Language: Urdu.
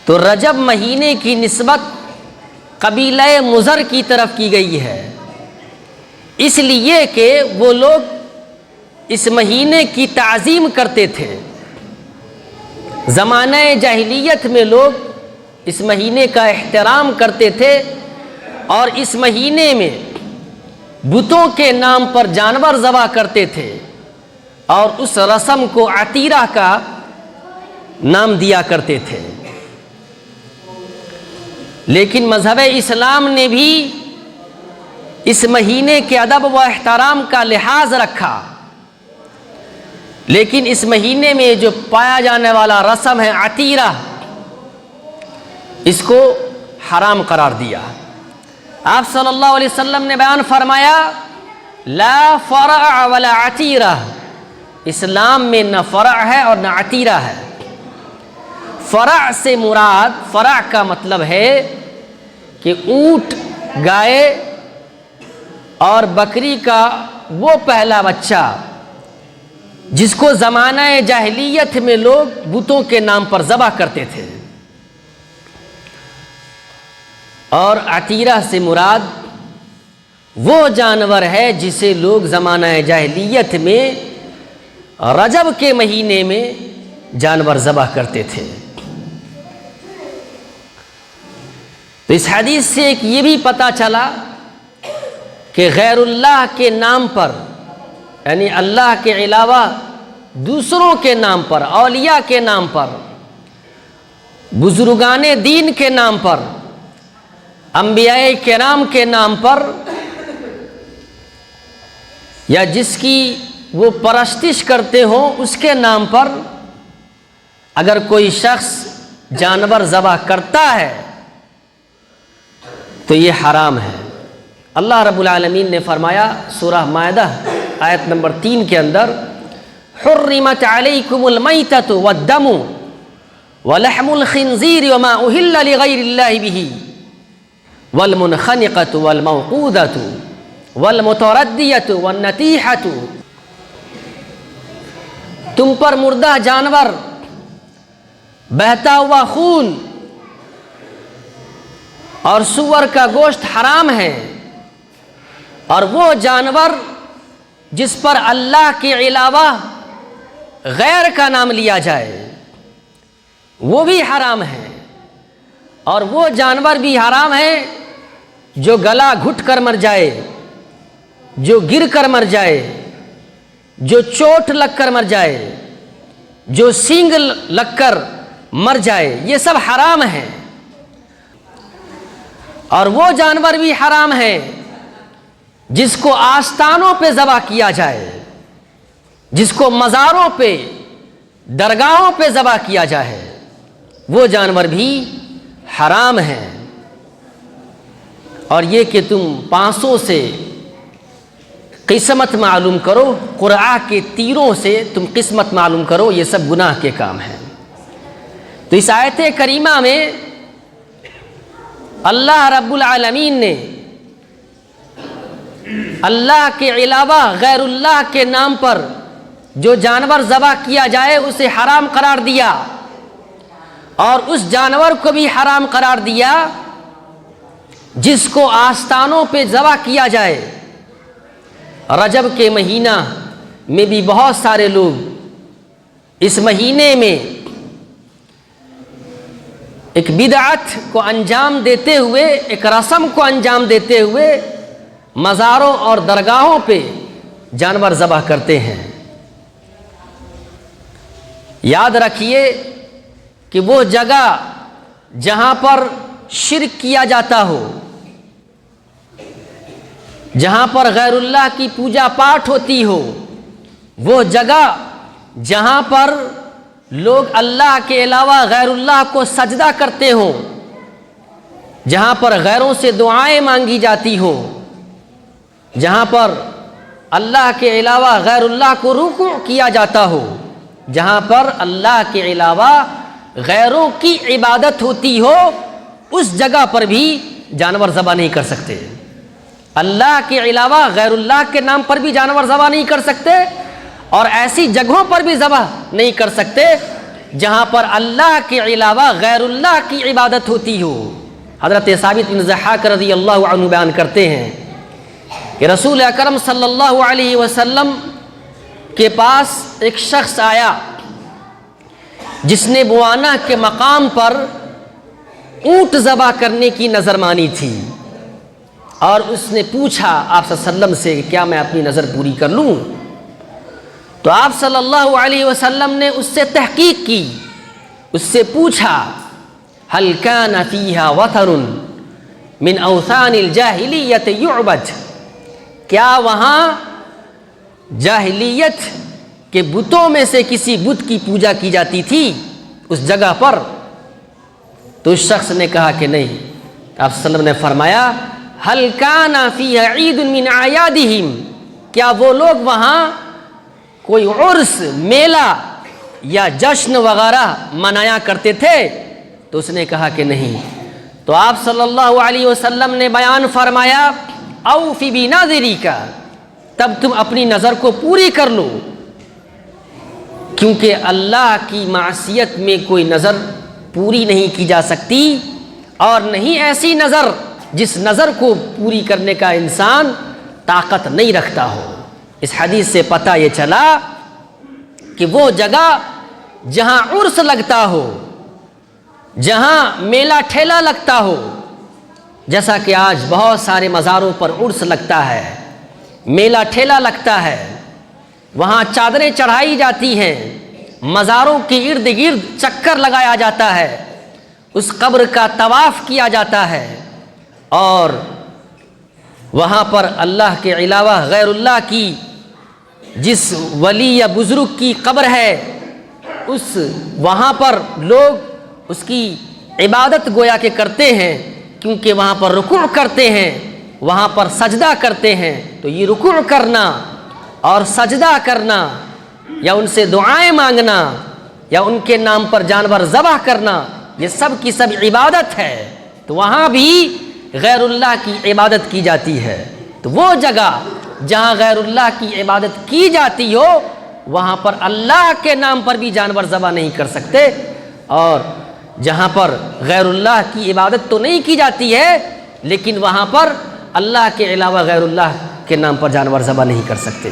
تو رجب مہینے کی نسبت قبیلہ مضر کی طرف کی گئی ہے، اس لیے کہ وہ لوگ اس مہینے کی تعظیم کرتے تھے۔ زمانہ جاہلیت میں لوگ اس مہینے کا احترام کرتے تھے اور اس مہینے میں بتوں کے نام پر جانور ذبح کرتے تھے اور اس رسم کو عتیرہ کا نام دیا کرتے تھے۔ لیکن مذہب اسلام نے بھی اس مہینے کے ادب و احترام کا لحاظ رکھا، لیکن اس مہینے میں جو پایا جانے والا رسم ہے عتیرہ، اس کو حرام قرار دیا۔ آپ صلی اللہ علیہ وسلم نے بیان فرمایا لا فرع ولا عتیرہ، اسلام میں نہ فرع ہے اور نہ عتیرہ ہے۔ فرع سے مراد، فرع کا مطلب ہے کہ اونٹ، گائے اور بکری کا وہ پہلا بچہ جس کو زمانہ جاہلیت میں لوگ بتوں کے نام پر ذبح کرتے تھے، اور عتیرہ سے مراد وہ جانور ہے جسے لوگ زمانہ جاہلیت میں رجب کے مہینے میں جانور ذبح کرتے تھے۔ تو اس حدیث سے ایک یہ بھی پتہ چلا کہ غیر اللہ کے نام پر، یعنی اللہ کے علاوہ دوسروں کے نام پر، اولیاء کے نام پر، بزرگان دین کے نام پر، انبیاء کرام کے نام پر، یا جس کی وہ پرستش کرتے ہوں اس کے نام پر اگر کوئی شخص جانور ذبح کرتا ہے تو یہ حرام ہے۔ اللہ رب العالمین نے فرمایا سورہ مائدہ آیت نمبر 3 کے اندر حرمت علیکم المیتۃ والدم ولحم الخنزیر وما اہل لغیر اللہ بہ والمنخنقۃ والموقوذۃ والمتردیۃ والنطیحۃ، تم پر مردہ جانور، بہتا ہوا خون اور سور کا گوشت حرام ہے، اور وہ جانور جس پر اللہ کے علاوہ غیر کا نام لیا جائے وہ بھی حرام ہے، اور وہ جانور بھی حرام ہے جو گلا گھٹ کر مر جائے، جو گر کر مر جائے، جو چوٹ لگ کر مر جائے، جو سینگ لگ کر مر جائے، یہ سب حرام ہے۔ اور وہ جانور بھی حرام ہے جس کو آستانوں پہ ذبح کیا جائے، جس کو مزاروں پہ، درگاہوں پہ ذبح کیا جائے، وہ جانور بھی حرام ہے۔ اور یہ کہ تم 500 سے قسمت معلوم کرو، قرعہ کے تیروں سے تم قسمت معلوم کرو، یہ سب گناہ کے کام ہیں۔ تو اس آیت کریمہ میں اللہ رب العالمین نے اللہ کے علاوہ غیر اللہ کے نام پر جو جانور ذبح کیا جائے اسے حرام قرار دیا، اور اس جانور کو بھی حرام قرار دیا جس کو آستانوں پہ ذبح کیا جائے۔ رجب کے مہینہ میں بھی بہت سارے لوگ اس مہینے میں ایک بدعت کو انجام دیتے ہوئے، ایک رسم کو انجام دیتے ہوئے مزاروں اور درگاہوں پہ جانور ذبح کرتے ہیں۔ یاد رکھیے کہ وہ جگہ جہاں پر شرک کیا جاتا ہو، جہاں پر غیر اللہ کی پوجا پاٹ ہوتی ہو، وہ جگہ جہاں پر لوگ اللہ کے علاوہ غیر اللہ کو سجدہ کرتے ہوں، جہاں پر غیروں سے دعائیں مانگی جاتی ہوں، جہاں پر اللہ کے علاوہ غیر اللہ کو رکوع کیا جاتا ہو، جہاں پر اللہ کے علاوہ غیروں کی عبادت ہوتی ہو، اس جگہ پر بھی جانور ذبح نہیں کر سکتے۔ اللہ کے علاوہ غیر اللہ کے نام پر بھی جانور ذبح نہیں کر سکتے، اور ایسی جگہوں پر بھی ذبح نہیں کر سکتے جہاں پر اللہ کے علاوہ غیر اللہ کی عبادت ہوتی ہو۔ حضرت ثابت بن ضحاک رضی اللہ عنہ بیان کرتے ہیں کہ رسول اکرم صلی اللہ علیہ وسلم کے پاس ایک شخص آیا جس نے بوانا کے مقام پر اونٹ ذبح کرنے کی نظر مانی تھی، اور اس نے پوچھا آپ صلی اللہ علیہ وسلم سے کہ کیا میں اپنی نظر پوری کر لوں؟ تو آپ صلی اللہ علیہ وسلم نے اس سے تحقیق کی، اس سے پوچھا هل كان فيها وثن من اوثان الجاہلیت یعبد، کیا وہاں جاہلیت کے بتوں میں سے کسی بت کی پوجا کی جاتی تھی اس جگہ پر؟ تو اس شخص نے کہا کہ نہیں۔ آپ صلی اللہ علیہ وسلم نے فرمایا هل كان فيها عید من اعیادهم، کیا وہ لوگ وہاں کوئی عرس، میلہ یا جشن وغیرہ منایا کرتے تھے؟ تو اس نے کہا کہ نہیں۔ تو آپ صلی اللہ علیہ وسلم نے بیان فرمایا اوفی بنذریک، تب تم اپنی نظر کو پوری کر لو، کیونکہ اللہ کی معصیت میں کوئی نظر پوری نہیں کی جا سکتی، اور نہیں ایسی نظر جس نظر کو پوری کرنے کا انسان طاقت نہیں رکھتا ہو۔ اس حدیث سے پتہ یہ چلا کہ وہ جگہ جہاں عرس لگتا ہو، جہاں میلہ ٹھیلا لگتا ہو، جیسا کہ آج بہت سارے مزاروں پر عرس لگتا ہے، میلہ ٹھیلا لگتا ہے، وہاں چادریں چڑھائی جاتی ہیں، مزاروں کے ارد گرد چکر لگایا جاتا ہے، اس قبر کا طواف کیا جاتا ہے، اور وہاں پر اللہ کے علاوہ غیر اللہ کی جس ولی یا بزرگ کی قبر ہے وہاں پر لوگ اس کی عبادت گویا کہ کرتے ہیں، کیونکہ وہاں پر رکوع کرتے ہیں، وہاں پر سجدہ کرتے ہیں۔ تو یہ رکوع کرنا اور سجدہ کرنا یا ان سے دعائیں مانگنا یا ان کے نام پر جانور ذبح کرنا، یہ سب کی سب عبادت ہے۔ تو وہاں بھی غیر اللہ کی عبادت کی جاتی ہے۔ تو وہ جگہ جہاں غیر اللہ کی عبادت کی جاتی ہو، وہاں پر اللہ کے نام پر بھی جانور ذبح نہیں کر سکتے، اور جہاں پر غیر اللہ کی عبادت تو نہیں کی جاتی ہے لیکن وہاں پر اللہ کے علاوہ غیر اللہ کے نام پر جانور ذبح نہیں کر سکتے۔